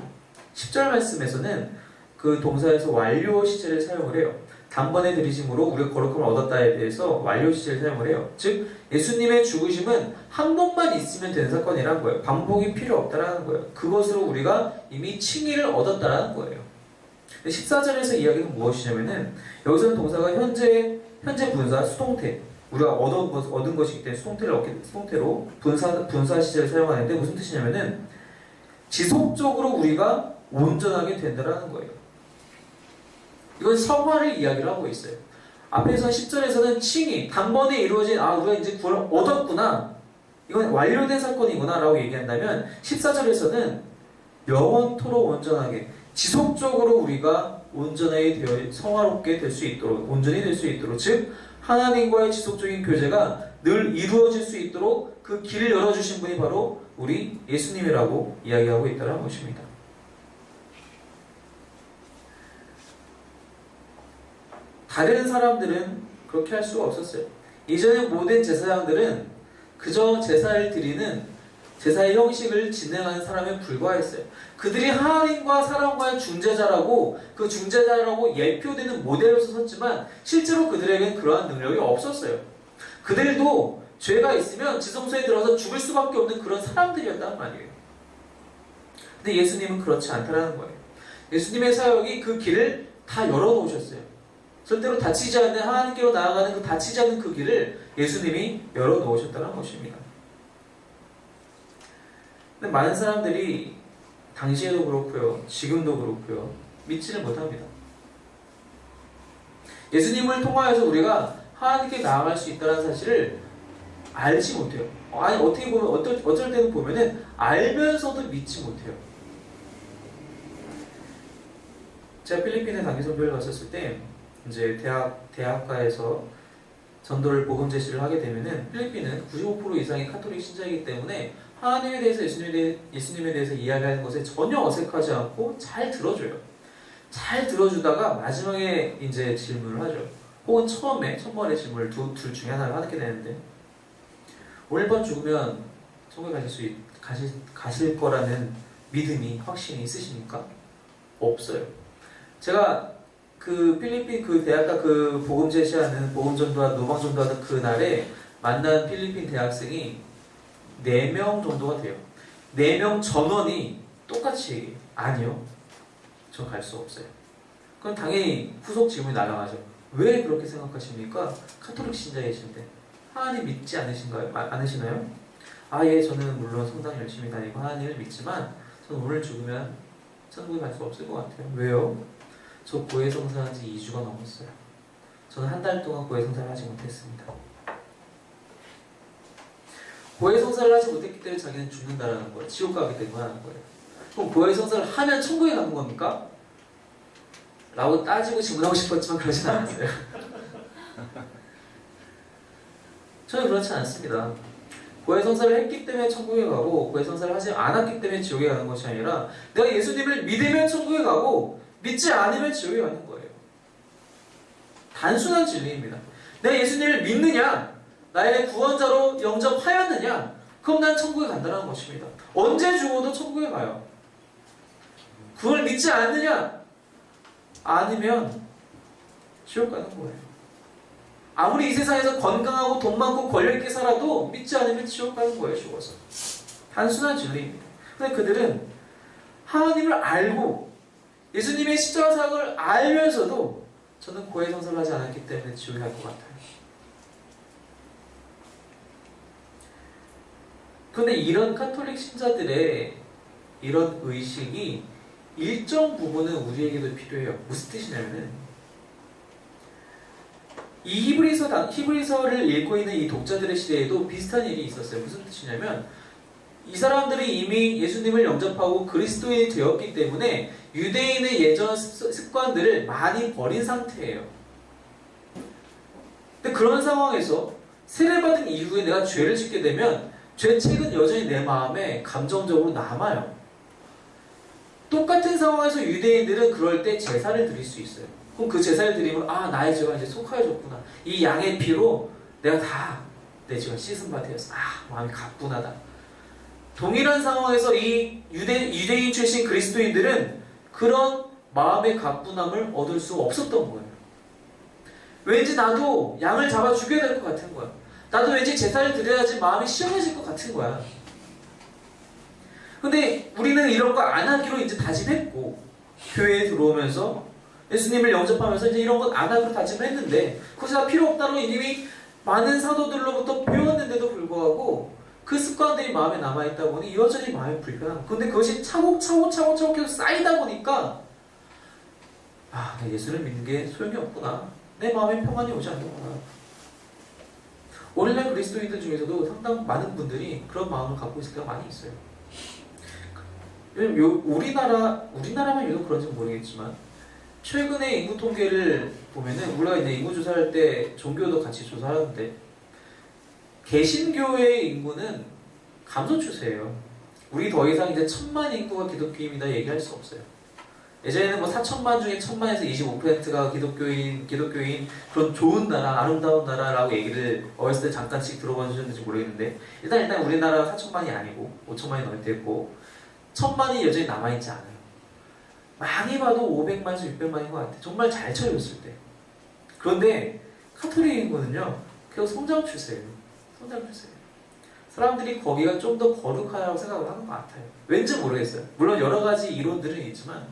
10절 말씀에서는 그 동사에서 완료 시제를 사용을 해요. 단번에 들이심으로 우리가 거룩함을 얻었다에 대해서 완료 시제를 사용을 해요. 즉 예수님의 죽으심은 한 번만 있으면 되는 사건이라는 거예요. 반복이 필요 없다라는 거예요. 그것으로 우리가 이미 칭의를 얻었다라는 거예요. 14절에서 이야기는 무엇이냐면은 여기서는 동사가 현재 분사 수동태, 우리가 얻은 것이기 때문에 수동태로 분사 시제를 사용하는데 무슨 뜻이냐면은 지속적으로 우리가 온전하게 된다라는 거예요. 이건 성화를 이야기를 하고 있어요. 앞에서 10절에서는 칭의, 단번에 이루어진 우리가 이제 구원을 얻었구나, 이건 완료된 사건이구나 라고 얘기한다면 14절에서는 영원토록 온전하게 지속적으로 우리가 온전하게 되어 성화롭게 될 수 있도록, 온전히 될 수 있도록, 즉 하나님과의 지속적인 교제가 늘 이루어질 수 있도록 그 길을 열어주신 분이 바로 우리 예수님이라고 이야기하고 있다는 것입니다. 다른 사람들은 그렇게 할 수가 없었어요. 이전의 모든 제사장들은 그저 제사를 드리는 제사의 형식을 진행하는 사람에 불과했어요. 그들이 하나님과 사람과의 중재자라고, 그 중재자라고 예표되는 모델로서 섰지만 실제로 그들에게는 그러한 능력이 없었어요. 그들도 죄가 있으면 지성소에 들어서 죽을 수밖에 없는 그런 사람들이었단 말이에요. 근데 예수님은 그렇지 않다라는 거예요. 예수님의 사역이 그 길을 다 열어놓으셨어요. 절대로 다치지 않는 하나님께로 나아가는 그 다치지 않는 그 길을 예수님이 열어놓으셨다는 것입니다. 근데 많은 사람들이 당시에도 그렇고요, 지금도 그렇고요, 믿지를 못합니다. 예수님을 통하여서 우리가 하나님께 나아갈 수 있다는 사실을 알지 못해요. 아니, 어떻게 보면, 어쩔 때는 보면은 알면서도 믿지 못해요. 제가 필리핀에 단기 선교를 갔었을 때, 이제 대학가에서 전도를 복음 제시를 하게 되면은 필리핀은 95% 이상이 카톨릭 신자이기 때문에 하나님에 대해서 예수님에 대해서 이야기하는 것에 전혀 어색하지 않고 잘 들어줘요. 잘 들어주다가 마지막에 이제 질문을 하죠. 혹은 첫 번의 질문을 둘 중에 하나를 하게 되는데, 오늘 밤 죽으면 천국에 가실 거라는 믿음이, 확신이 있으십니까? 없어요. 제가 그 필리핀 그 대학가 그 복음 제시하는 복음 전도와 노방 전도하는 그 날에 만난 필리핀 대학생이 4명 정도가 돼요. 4명 전원이 똑같이 얘기해요. 아니요, 전 갈 수 없어요. 그럼 당연히 후속 질문이 날아가죠. 왜 그렇게 생각하십니까? 카톨릭 신자이신데 하나님 믿지 않으시나요? 아, 예, 저는 물론 성당 열심히 다니고 하나님을 믿지만 저는 오늘 죽으면 천국에 갈 수 없을 것 같아요. 왜요? 저 고해 성사한 지 2주가 넘었어요. 저는 한 달 동안 고해 성사를 하지 못했습니다. 고해 성사를 하지 못했기 때문에 자기는 죽는다라는 거예요. 지옥 가게 된다는 거예요. 그럼 고해 성사를 하면 천국에 가는 겁니까? 라고 따지고 질문하고 싶었지만 그러진 않았어요. 저는 그렇지 않습니다. 고해 성사를 했기 때문에 천국에 가고 고해 성사를 하지 않았기 때문에 지옥에 가는 것이 아니라 내가 예수님을 믿으면 천국에 가고 믿지 않으면 지옥에 가는 거예요. 단순한 진리입니다. 내가 예수님을 믿느냐, 나의 구원자로 영접하였느냐, 그럼 난 천국에 간다는 것입니다. 언제 죽어도 천국에 가요. 그걸 믿지 않느냐, 아니면 지옥 가는 거예요. 아무리 이 세상에서 건강하고 돈 많고 권력있게 살아도 믿지 않으면 지옥 가는 거예요, 죽어서. 단순한 진리입니다. 근데 그들은 하나님을 알고 예수님의 십자가 사역을 알면서도 저는 고해 성사를 하지 않았기 때문에 지옥에 갈 것 같아요. 그런데 이런 카톨릭 신자들의 이런 의식이 일정 부분은 우리에게도 필요해요. 무슨 뜻이냐면은 이 히브리서를 읽고 있는 이 독자들의 시대에도 비슷한 일이 있었어요. 무슨 뜻이냐면 이 사람들이 이미 예수님을 영접하고 그리스도인이 되었기 때문에 유대인의 예전 습관들을 많이 버린 상태예요. 근데 그런 상황에서 세례받은 이후에 내가 죄를 짓게 되면 죄책은 여전히 내 마음에 감정적으로 남아요. 똑같은 상황에서 유대인들은 그럴 때 제사를 드릴 수 있어요. 그럼 그 제사를 드리면 아, 나의 죄가 이제 속하여졌구나. 이 양의 피로 내가 다 내 죄가 씻은 바 되었어. 아, 마음이 가뿐하다. 동일한 상황에서 이 유대인 출신 그리스도인들은 그런 마음의 가뿐함을 얻을 수 없었던 거예요. 왠지 나도 양을 잡아 죽여야 될 것 같은 거야. 나도 왠지 제사를 드려야지 마음이 시원해질 것 같은 거야. 근데 우리는 이런 거 안 하기로 이제 다짐했고, 교회에 들어오면서 예수님을 영접하면서 이제 이런 것 안 하기로 다짐을 했는데, 그것이 다 필요 없다고 이미 많은 사도들로부터 배웠는데도 불구하고 그 습관들이 마음에 남아있다 보니 여전히 마음이 불편한. 근데 그것이 차곡차곡 계속 쌓이다 보니까 아, 예수를 믿는 게 소용이 없구나. 내 마음에 평안이 오지 않는구나. 오늘날 그리스도인들 중에서도 상당 많은 분들이 그런 마음을 갖고 있을 때가 많이 있어요. 우리나라만 유독 그런지 모르겠지만 최근에 인구 통계를 보면은 우리가 이제 인구 조사할 때 종교도 같이 조사하는데 개신교의 인구는 감소 추세예요. 우리 더 이상 이제 1000만 인구가 기독교인이다 얘기할 수 없어요. 예전에는 뭐 4천만 중에 1000만에서 25%가 기독교인 그런 좋은 나라, 아름다운 나라라고 얘기를 어렸을 때 잠깐씩 들어봐 주셨는지 모르겠는데 일단 우리나라가 4천만이 아니고 5천만이 넘었고 1000만이 여전히 남아있지 않아요. 많이 봐도 500만에서 600만인 것 같아요. 정말 잘 쳐줬을 때. 그런데 카톨릭 인구는요 계속 성장 추세예요. 사람들이 거기가 좀 더 거룩하다고 생각을 하는 것 같아요. 왠지 모르겠어요. 물론 여러 가지 이론들은 있지만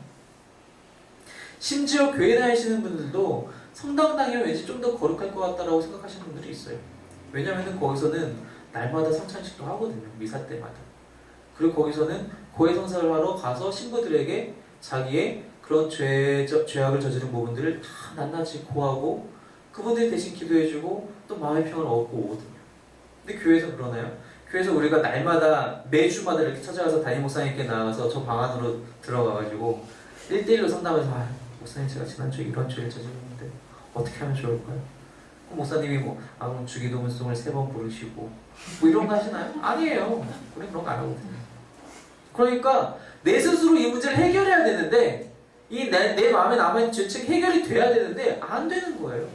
심지어 교회 다니시는 분들도 성당당이면 왠지 좀 더 거룩할 것 같다라고 생각하시는 분들이 있어요. 왜냐하면 거기서는 날마다 성찬식도 하거든요. 미사 때마다. 그리고 거기서는 고해성사를 하러 가서 신부들에게 자기의 그런 죄악을 저지른 부분들을 다 낱낱이 고하고 그분들 대신 기도해주고 또 마음의 평을 얻고 오거든요. 근데 교회에서 그러나요? 교회에서 우리가 날마다 매주마다 이렇게 찾아가서 담임 목사님께 나가서 저 방 안으로 들어가가지고 1대1로 상담해서 목사님 제가 지난주에 이런 죄를 저질렀는데 어떻게 하면 좋을까요? 목사님이 그럼 주기도문송을 3번 부르시고 이런 거 하시나요? 아니에요. 우리 그런 거 안 하거든요. 그러니까 내 스스로 이 문제를 해결해야 되는데 내 마음에 남아있는 죄책이 해결이 돼야 되는데 안 되는 거예요.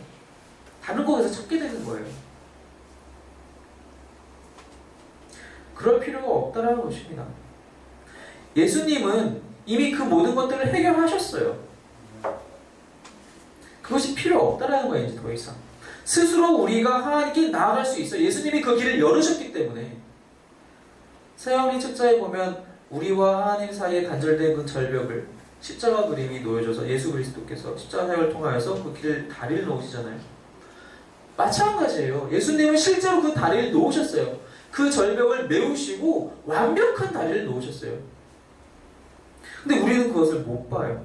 다른 곳에서 찾게 되는 거예요. 그럴 필요가 없다라는 것입니다. 예수님은 이미 그 모든 것들을 해결하셨어요. 그것이 필요 없다라는 거예요. 이제 더 이상 스스로 우리가 하나님께 나아갈 수 있어요. 예수님이 그 길을 열으셨기 때문에. 세영리 책자에 보면 우리와 하나님 사이에 단절된 그 절벽을 십자가 그림이 놓여져서 예수 그리스도께서 십자가 사역을 통하여서 그 길을 다리를 놓으시잖아요. 마찬가지예요. 예수님은 실제로 그 다리를 놓으셨어요. 그 절벽을 메우시고 완벽한 다리를 놓으셨어요. 근데 우리는 그것을 못 봐요.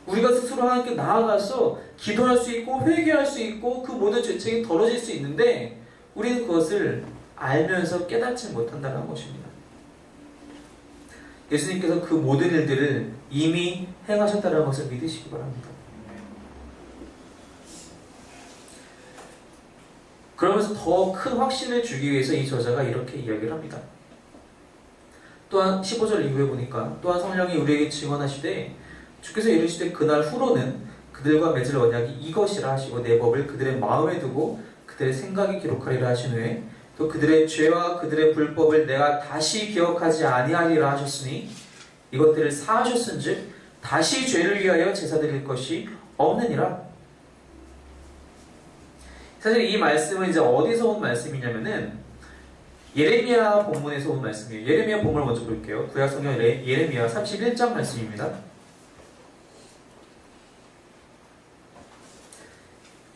우리가 스스로 하나님께 나아가서 기도할 수 있고 회개할 수 있고 그 모든 죄책이 덜어질 수 있는데 우리는 그것을 알면서 깨닫지 못한다는 것입니다. 예수님께서 그 모든 일들을 이미 행하셨다는 것을 믿으시기 바랍니다. 그러면서 더 큰 확신을 주기 위해서 이 저자가 이렇게 이야기를 합니다. 또한 15절 이후에 보니까 또한 성령이 우리에게 증언하시되 주께서 이르시되 그날 후로는 그들과 맺을 언약이 이것이라 하시고 내 법을 그들의 마음에 두고 그들의 생각에 기록하리라 하신 후에 또 그들의 죄와 그들의 불법을 내가 다시 기억하지 아니하리라 하셨으니 이것들을 사하셨은즉 다시 죄를 위하여 제사 드릴 것이 없느니라. 사실 이 말씀은 이제 어디서 온 말씀이냐면은 예레미야 본문에서 온 말씀이에요. 예레미야 본문을 먼저 볼게요. 구약성경 예레미야 31장 말씀입니다.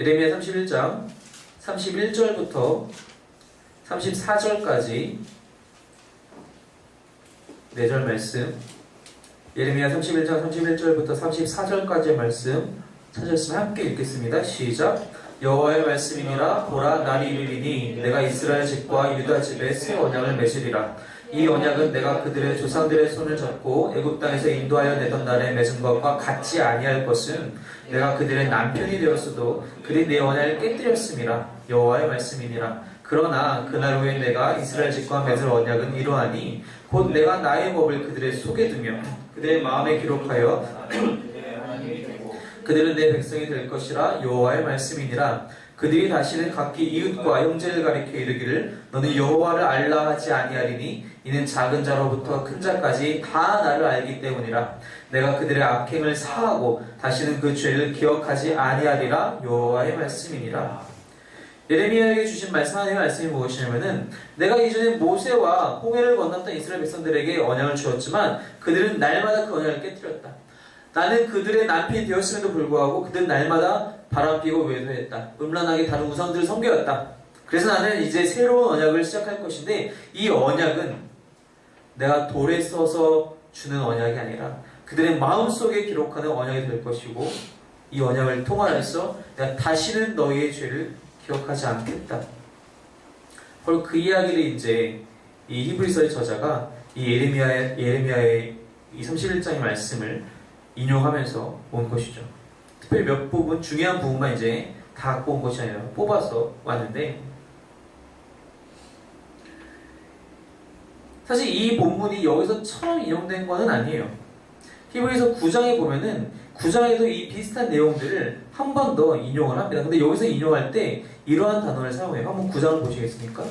예레미야 31장 31절부터 34절까지 4절 말씀, 예레미야 31장 31절부터 34절까지의 말씀 찾으셨으면 함께 읽겠습니다. 시작. 여호와의 말씀이니라. 보라, 날이 이르리니 내가 이스라엘 집과 유다 집에 새 언약을 맺으리라. 이 언약은 내가 그들의 조상들의 손을 잡고 애굽 땅에서 인도하여 내던 날에 맺은 것과 같지 아니할 것은 내가 그들의 남편이 되었어도 그들이 내 언약을 깨뜨렸음이라. 여호와의 말씀이니라. 그러나 그날 후에 내가 이스라엘 집과 맺을 언약은 이러하니 곧 내가 나의 법을 그들의 속에 두며 그들의 마음에 기록하여 그들은 내 백성이 될 것이라. 여호와의 말씀이니라. 그들이 다시는 각기 이웃과 형제를 가리켜 이르기를 너는 여호와를 알라 하지 아니하리니 이는 작은 자로부터 큰 자까지 다 나를 알기 때문이라. 내가 그들의 악행을 사하고 다시는 그 죄를 기억하지 아니하리라. 여호와의 말씀이니라. 예레미야에게 주신 하나님의 말씀이 무엇이냐면은 내가 이전에 모세와 홍해를 건넜던 이스라엘 백성들에게 언약을 주었지만 그들은 날마다 그 언약을 깨뜨렸다. 나는 그들의 남편이 되었음에도 불구하고 그들은 날마다 바람피고 외도했다. 음란하게 다른 우상들을 섬겨왔다. 그래서 나는 이제 새로운 언약을 시작할 것인데 이 언약은 내가 돌에 써서 주는 언약이 아니라 그들의 마음속에 기록하는 언약이 될 것이고 이 언약을 통하여서 내가 다시는 너희의 죄를 기억하지 않겠다. 바로 그 이야기를 이제 이 히브리서의 저자가 이 예레미야의 이 31장의 말씀을 인용하면서 온 것이죠. 특별히 몇 부분, 중요한 부분만 이제 다 갖고 온 것이 아니라 뽑아서 왔는데 사실 이 본문이 여기서 처음 인용된 것은 아니에요. 히브리서 9장에 보면은 9장에도 이 비슷한 내용들을 한 번 더 인용을 합니다. 근데 여기서 인용할 때 이러한 단어를 사용해요. 한번 9장을 보시겠습니까?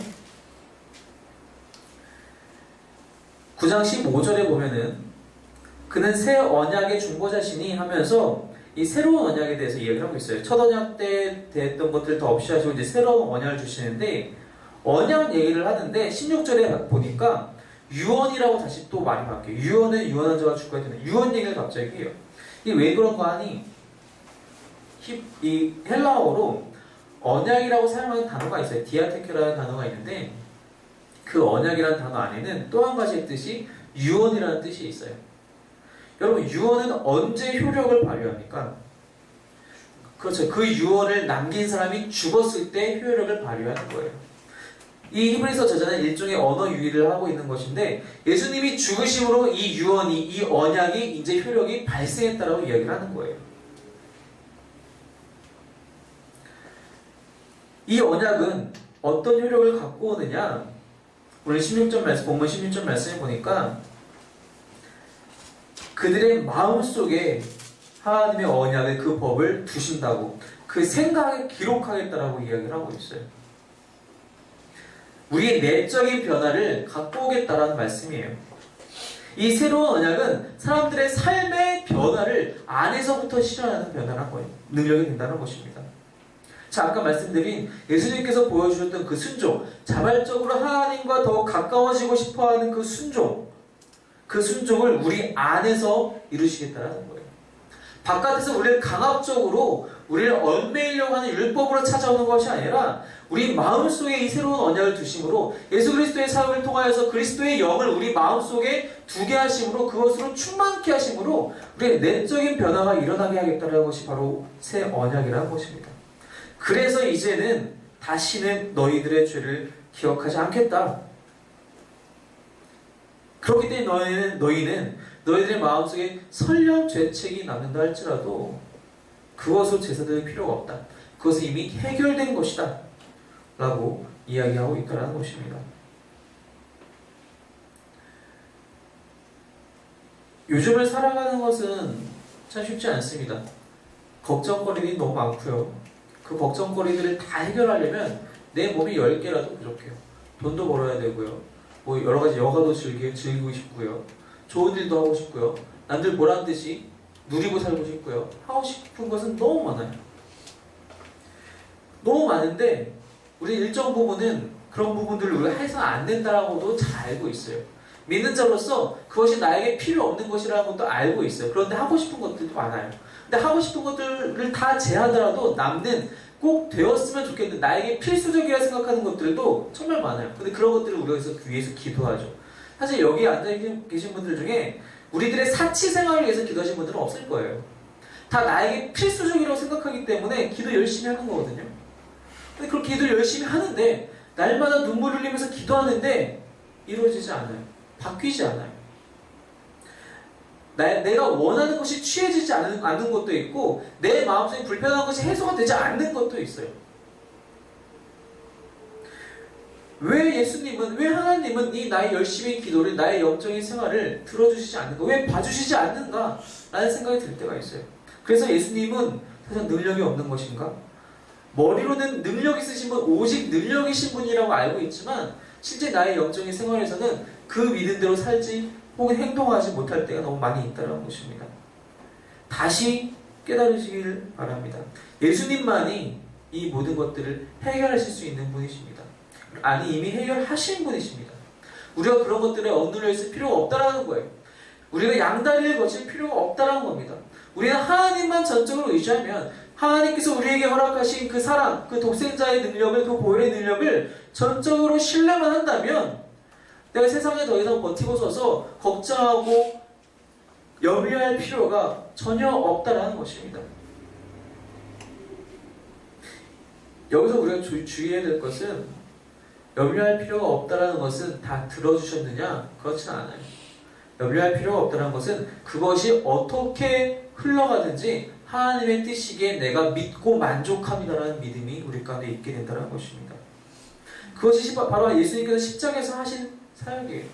9장 15절에 보면은 그는 새 언약의 중보자시니 하면서 이 새로운 언약에 대해서 이야기를 하고 있어요. 첫 언약 때 됐던 것들 더 없이 하시고 이제 새로운 언약을 주시는데 언약 얘기를 하는데 16절에 보니까 유언이라고 다시 또 말이 바뀌어요. 유언은 유언한 자가 주권이 되는 유언 얘기를 갑자기 해요. 이게 왜 그런가 하니 이 헬라어로 언약이라고 사용하는 단어가 있어요. 디아테케라는 단어가 있는데 그 언약이라는 단어 안에는 또 한 가지의 뜻이 유언이라는 뜻이 있어요. 여러분 유언은 언제 효력을 발휘합니까? 그렇죠. 그 유언을 남긴 사람이 죽었을 때 효력을 발휘하는 거예요. 이 히브리서 저자는 일종의 언어 유희를 하고 있는 것인데 예수님이 죽으심으로 이 유언이, 이 언약이 이제 효력이 발생했다라고 이야기를 하는 거예요. 이 언약은 어떤 효력을 갖고 오느냐? 우리 16절 말씀, 본문 16절 말씀에 보니까 그들의 마음속에 하나님의 언약의 그 법을 두신다고, 그 생각에 기록하겠다라고 이야기를 하고 있어요. 우리의 내적인 변화를 갖고 오겠다라는 말씀이에요. 이 새로운 언약은 사람들의 삶의 변화를 안에서부터 실현하는 변화라는 거예요. 능력이 된다는 것입니다. 자, 아까 말씀드린 예수님께서 보여주셨던 그 순종, 자발적으로 하나님과 더 가까워지고 싶어하는 그 순종, 그 순종을 우리 안에서 이루시겠다는 거예요. 바깥에서 우리를 강압적으로 우리를 얽매이려고 하는 율법으로 찾아오는 것이 아니라 우리 마음속에 이 새로운 언약을 두심으로 예수 그리스도의 사역을 통하여서 그리스도의 영을 우리 마음속에 두게 하심으로 그것으로 충만케 하심으로 우리의 내적인 변화가 일어나게 하겠다는 것이 바로 새 언약이라는 것입니다. 그래서 이제는 다시는 너희들의 죄를 기억하지 않겠다. 그렇기 때문에 너희는 너희들의 마음속에 설령 죄책이 남는다 할지라도 그것으로 제사드릴 필요가 없다. 그것은 이미 해결된 것이다. 라고 이야기하고 있다는 것입니다. 요즘을 살아가는 것은 참 쉽지 않습니다. 걱정거리들이 너무 많고요. 그 걱정거리들을 다 해결하려면 내 몸이 10개라도 부족해요. 돈도 벌어야 되고요. 뭐 여러 가지 여가도 즐기고 싶고요. 좋은 일도 하고 싶고요. 남들 보란 듯이 누리고 살고 싶고요. 하고 싶은 것은 너무 많아요. 너무 많은데 우리 일정 부분은 그런 부분들을 우리가 해서는 안 된다라고도 잘 알고 있어요. 믿는 자로서 그것이 나에게 필요 없는 것이라는 것도 알고 있어요. 그런데 하고 싶은 것들도 많아요. 근데 하고 싶은 것들을 다 제하더라도 남는 꼭 되었으면 좋겠는 나에게 필수적이라 생각하는 것들도 정말 많아요. 근데 그런 것들을 우리가 위해서 기도하죠. 사실 여기 앉아 계신 분들 중에 우리들의 사치 생활을 위해서 기도하신 분들은 없을 거예요. 다 나에게 필수적이라고 생각하기 때문에 기도 열심히 하는 거거든요. 근데 그렇게 기도를 열심히 하는데 날마다 눈물 흘리면서 기도하는데 이루어지지 않아요. 바뀌지 않아요. 내가 원하는 것이 취해지지 않는 것도 있고 내 마음속에 불편한 것이 해소가 되지 않는 것도 있어요. 왜 예수님은, 왜 하나님은 이 나의 열심히 기도를, 나의 영적인 생활을 들어주시지 않는가? 왜 봐주시지 않는가? 라는 생각이 들 때가 있어요. 그래서 예수님은 사실 능력이 없는 것인가? 머리로는 능력 있으신 분, 오직 능력이신 분이라고 알고 있지만 실제 나의 영적인 생활에서는 그 믿음대로 살지 혹은 행동하지 못할 때가 너무 많이 있다는 것입니다. 다시 깨달으시길 바랍니다. 예수님만이 이 모든 것들을 해결하실 수 있는 분이십니다. 아니 이미 해결하신 분이십니다. 우리가 그런 것들에 억눌려 있을 필요가 없다라는 거예요. 우리가 양다리를 거칠 필요가 없다라는 겁니다. 우리는 하나님만 전적으로 의지하면 하나님께서 우리에게 허락하신 그 사랑, 그 독생자의 능력을, 그 보혈의 능력을 전적으로 신뢰만 한다면 내가 세상에 더 이상 버티고 서서 걱정하고 염려할 필요가 전혀 없다라는 것입니다. 여기서 우리가 주의해야 될 것은 염려할 필요가 없다라는 것은 다 들어주셨느냐? 그렇지는 않아요. 염려할 필요가 없다는 것은 그것이 어떻게 흘러가든지 하나님의 뜻이기에 내가 믿고 만족합니다라는 믿음이 우리 가운데 있게 된다는 것입니다. 그것이 바로 예수님께서 십자가에서 하신 사역이에요.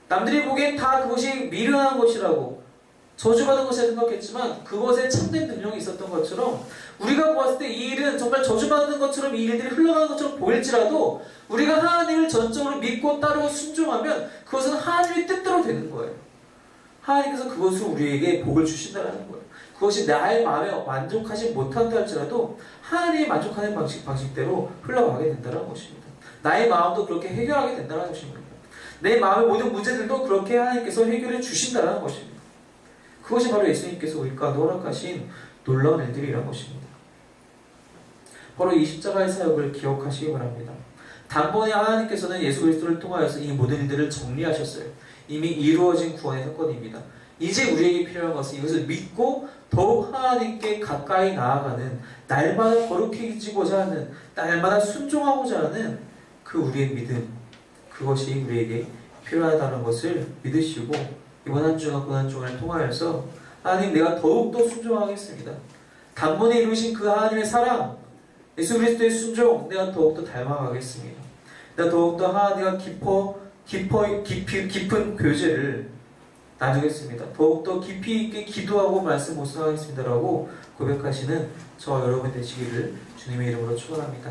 남들이 보기엔 다 그것이 미련한 것이라고 저주받은 것이라 생각했지만 그것에 참된 능력이 있었던 것처럼 우리가 보았을 때 이 일은 정말 저주받는 것처럼 이 일들이 흘러가는 것처럼 보일지라도 우리가 하나님을 전적으로 믿고 따르고 순종하면 그것은 하나님의 뜻대로 되는 거예요. 하나님께서 그것을 우리에게 복을 주신다는 거예요. 그것이 나의 마음에 만족하지 못한다 할지라도 하나님이 만족하는 방식대로 흘러가게 된다는 것입니다. 나의 마음도 그렇게 해결하게 된다는 것입니다. 내 마음의 모든 문제들도 그렇게 하나님께서 해결해 주신다는 것입니다. 그것이 바로 예수님께서 우리 가운데 허락하신 놀라운 일들이란 것입니다. 바로 이 십자가의 사역을 기억하시기 바랍니다. 단번에 하나님께서는 예수 그리스도를 통하여서 이 모든 일들을 정리하셨어요. 이미 이루어진 구원의 사건입니다. 이제 우리에게 필요한 것은 이것을 믿고 더욱 하나님께 가까이 나아가는, 날마다 거룩해지고자 하는, 날마다 순종하고자 하는 그 우리의 믿음, 그것이 우리에게 필요하다는 것을 믿으시고 이번 한 주간 고난 주간을 통하여서 하나님, 내가 더욱더 순종하겠습니다. 단번에 이루신 그 하나님의 사랑, 예수 그리스도의 순종, 내가 더욱더 닮아가겠습니다. 내가 더욱더 하나님과 깊은 교제를 나누겠습니다. 더욱더 깊이 있게 기도하고 말씀 묵상하겠습니다라고 고백하시는 저와 여러분 되시기를 주님의 이름으로 축원합니다.